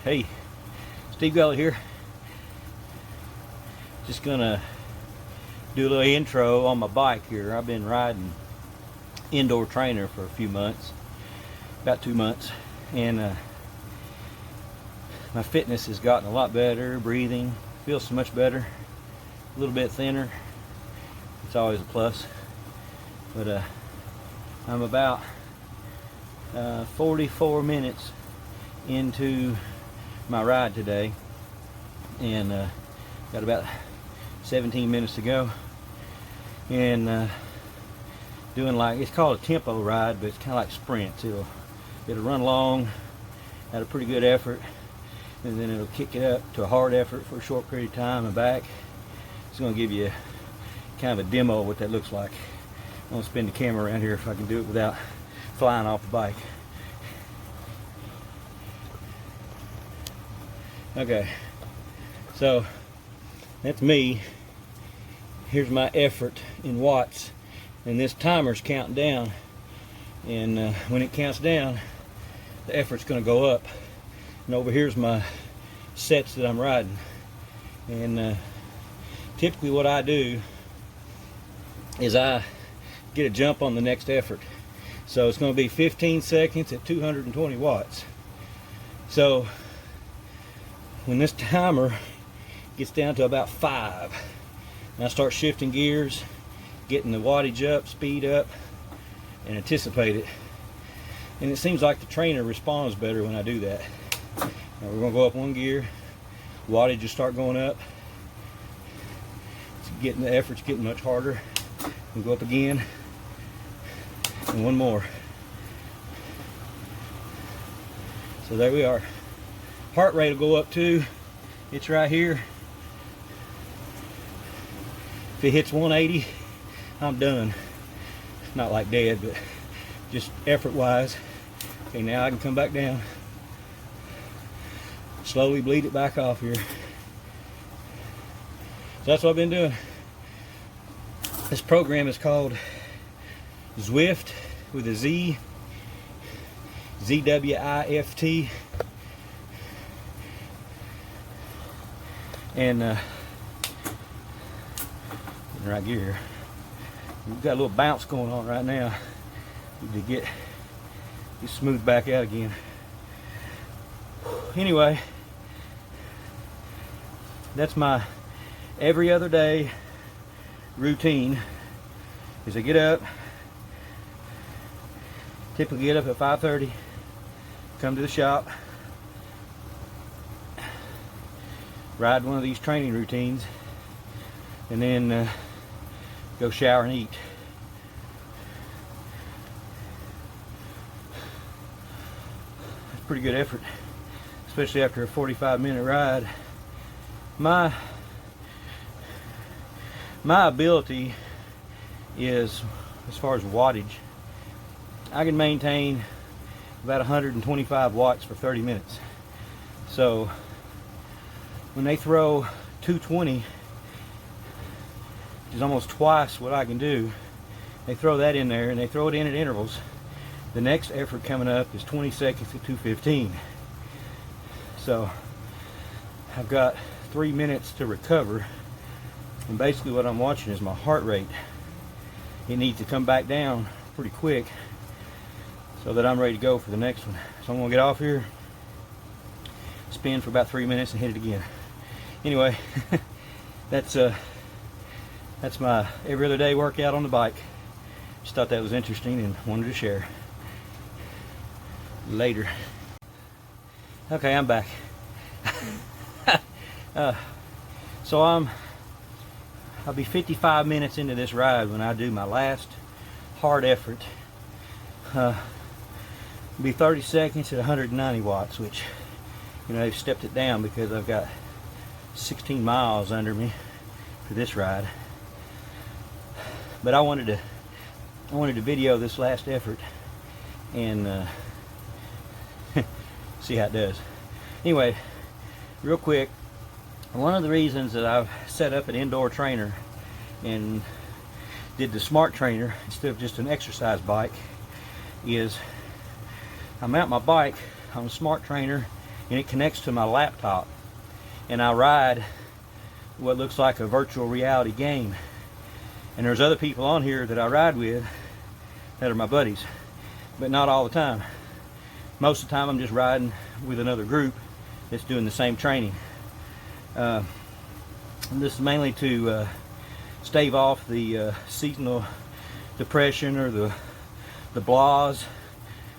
Hey, Steve Gully here. Just gonna do a little intro on my bike here. I've been riding indoor trainer for a few months, about 2 months, and my fitness has gotten a lot better. Breathing feels so much better, a little bit thinner. It's always a plus. But I'm about 44 minutes into my ride today, and got about 17 minutes to go, and doing, like, it's called a tempo ride, but it's kind of like sprints. It'll run long at a pretty good effort, and then it'll kick it up to a hard effort for a short period of time and back. It's going to give you kind of a demo of what that looks like. I'm going to spin the camera around here if I can do it without flying off the bike. Okay, so that's me. Here's my effort in watts, and this timer's counting down, and when it counts down, the effort's going to go up. And over here's my sets that I'm riding, and typically what I do is I get a jump on the next effort. So it's going to be 15 seconds at 220 watts. So when this timer gets down to about 5, and I start shifting gears, getting the wattage up, speed up, and anticipate it. And it seems like the trainer responds better when I do that. Now we're going to go up one gear, wattage will start going up. The effort's getting much harder. We'll go up again, and one more. So there we are. Heart rate will go up too. It's right here. If it hits 180, I'm done. Not like dead, but just effort wise. Okay, now I can come back down. Slowly bleed it back off here. So that's what I've been doing. This program is called Zwift with a Z, Z-W-I-F-T. And in the right gear here. We've got a little bounce going on right now. Need to get smoothed back out again. Anyway, that's my every other day routine. Is I get up, typically get up at 5:30, come to the shop, ride one of these training routines, and then go shower and eat. That's pretty good effort, especially after a 45-minute ride. My ability is, as far as wattage, I can maintain about 125 watts for 30 minutes. So when they throw 220, which is almost twice what I can do, they throw that in there, and they throw it in at intervals. The next effort coming up is 20 seconds at 215. So I've got 3 minutes to recover, and basically what I'm watching is my heart rate. It needs to come back down pretty quick so that I'm ready to go for the next one. So I'm gonna get off here, spin for about 3 minutes, and hit it again. Anyway, that's my every other day workout on the bike. Just thought that was interesting and wanted to share. Later. Okay, I'm back. So I'll be 55 minutes into this ride when I do my last hard effort. It'll be 30 seconds at 190 watts, which, you know, they've stepped it down because I've got 16 miles under me for this ride. But I wanted to video this last effort and see how it does. Anyway, real quick, one of the reasons that I've set up an indoor trainer and did the smart trainer instead of just an exercise bike is I mount my bike on a smart trainer and it connects to my laptop, and I ride what looks like a virtual reality game. And there's other people on here that I ride with that are my buddies, but not all the time. Most of the time I'm just riding with another group that's doing the same training. This is mainly to stave off the seasonal depression or the blahs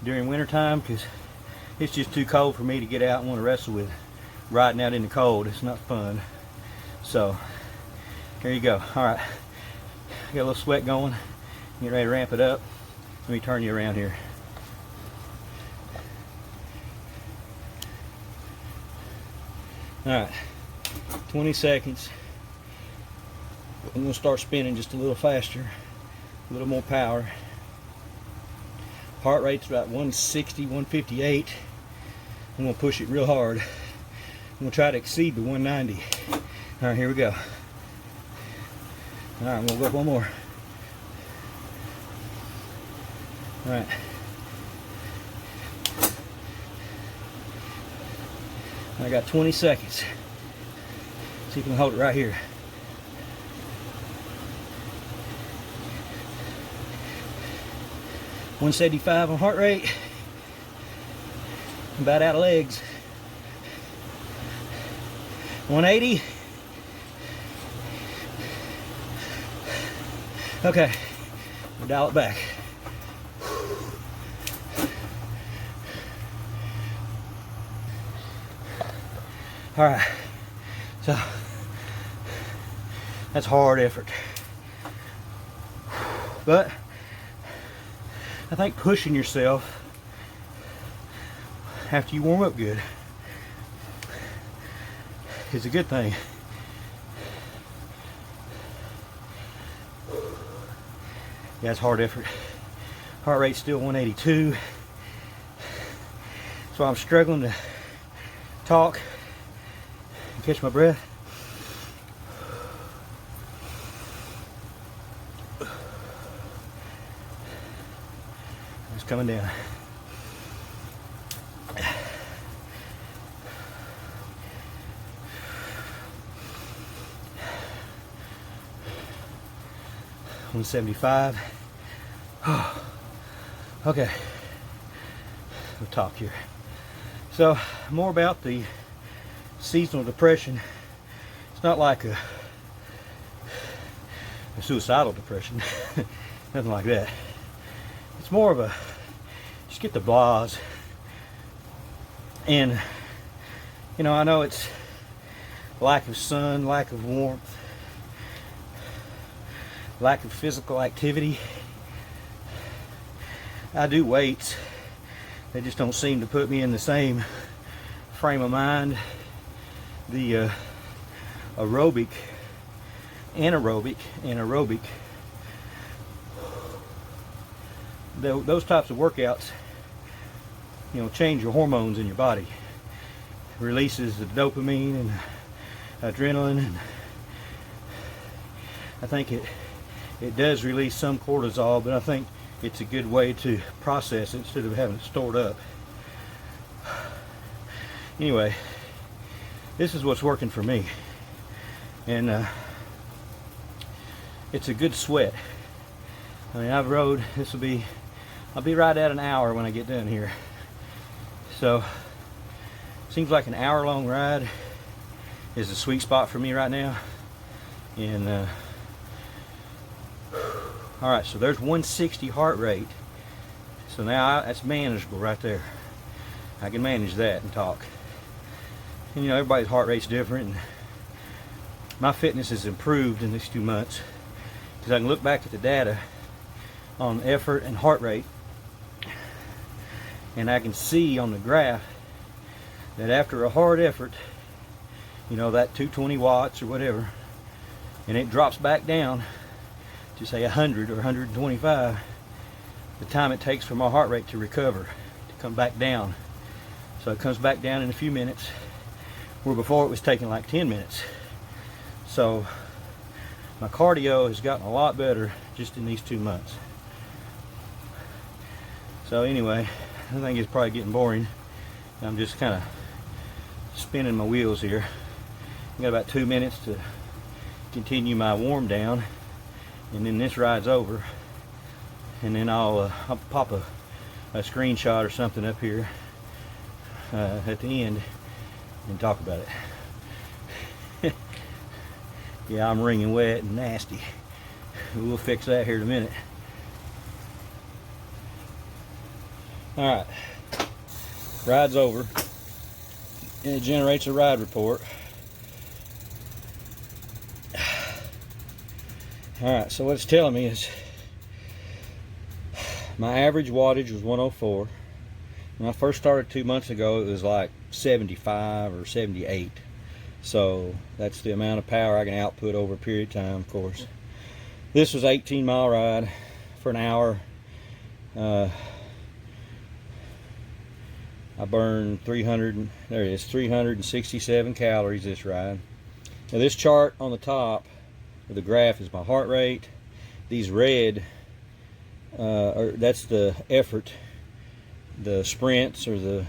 during wintertime, because it's just too cold for me to get out and want to wrestle with riding out in the cold. It's not fun. So here you go. All right, got a little sweat going. Get ready to ramp it up. Let me turn you around here. All right, 20 seconds. I'm going to start spinning just a little faster, a little more power. Heart rate's about 160, 158. I'm going to push it real hard. I'm going to try to exceed the 190. All right, here we go. All right, I'm going to go up one more. All right. I got 20 seconds. See if you can hold it right here. $175 on heart rate. I'm about out of legs. 180. Okay, we'll dial it back. All right, so that's hard effort, but I think pushing yourself after you warm up good is a good thing. Yeah, it's hard effort. Heart rate's still 182, so I'm struggling to talk and catch my breath. It's coming down. $175. Okay, we'll talk here. So more about the seasonal depression. It's not like a suicidal depression. Nothing like that. It's more of a just get the blahs. And you know, I know it's lack of sun, lack of warmth, lack of physical activity. I do weights. They just don't seem to put me in the same frame of mind. The aerobic, anaerobic, those types of workouts, you know, change your hormones in your body. It releases the dopamine and adrenaline, and I think it does release some cortisol, but I think it's a good way to process it instead of having it stored up. Anyway, this is what's working for me, and it's a good sweat. I mean, I've rode, I'll be right at an hour when I get done here. So seems like an hour-long ride is the sweet spot for me right now. And all right, so there's 160 heart rate. So now that's manageable right there. I can manage that and talk. And you know, everybody's heart rate's different. And my fitness has improved in these 2 months because I can look back at the data on effort and heart rate, and I can see on the graph that after a hard effort, you know, that 220 watts or whatever, and it drops back down to say 100 or 125, the time it takes for my heart rate to recover, to come back down. So it comes back down in a few minutes, where before it was taking like 10 minutes. So my cardio has gotten a lot better just in these 2 months. So anyway, I think it's probably getting boring. I'm just kind of spinning my wheels here. I got about 2 minutes to continue my warm down, and then this ride's over, and then I'll pop a screenshot or something up here at the end and talk about it. Yeah, I'm wringing wet and nasty. We'll fix that here in a minute. Alright, ride's over, and it generates a ride report. Alright, so what it's telling me is my average wattage was 104. When I first started 2 months ago, it was like 75 or 78. So that's the amount of power I can output over a period of time, of course. This was an 18-mile ride for an hour. I burned 367 calories this ride. Now this chart on the top of the graph is my heart rate. These red, that's the effort. The sprints, or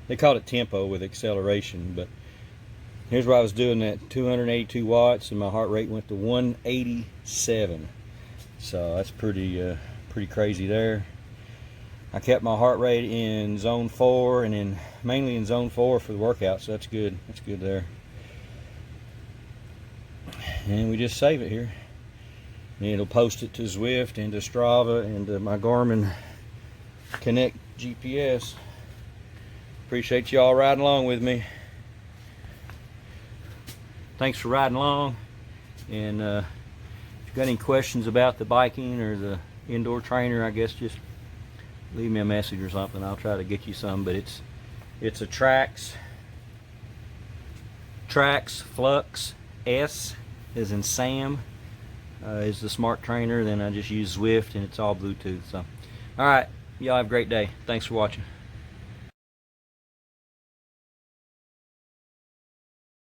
they call it tempo with acceleration, but here's where I was doing that 282 watts and my heart rate went to 187. So that's pretty crazy there. I kept my heart rate in zone 4 and then mainly in zone 4 for the workout, so that's good. That's good there. And we just save it here. And it'll post it to Zwift and to Strava and to my Garmin Connect GPS. Appreciate y'all riding along with me. Thanks for riding along. And if you've got any questions about the biking or the indoor trainer, I guess just leave me a message or something. I'll try to get you some. But it's a Trax Flux S, as in Sam, is the smart trainer. Then I just use Zwift, and it's all Bluetooth. So, all right, y'all have a great day. Thanks for watching.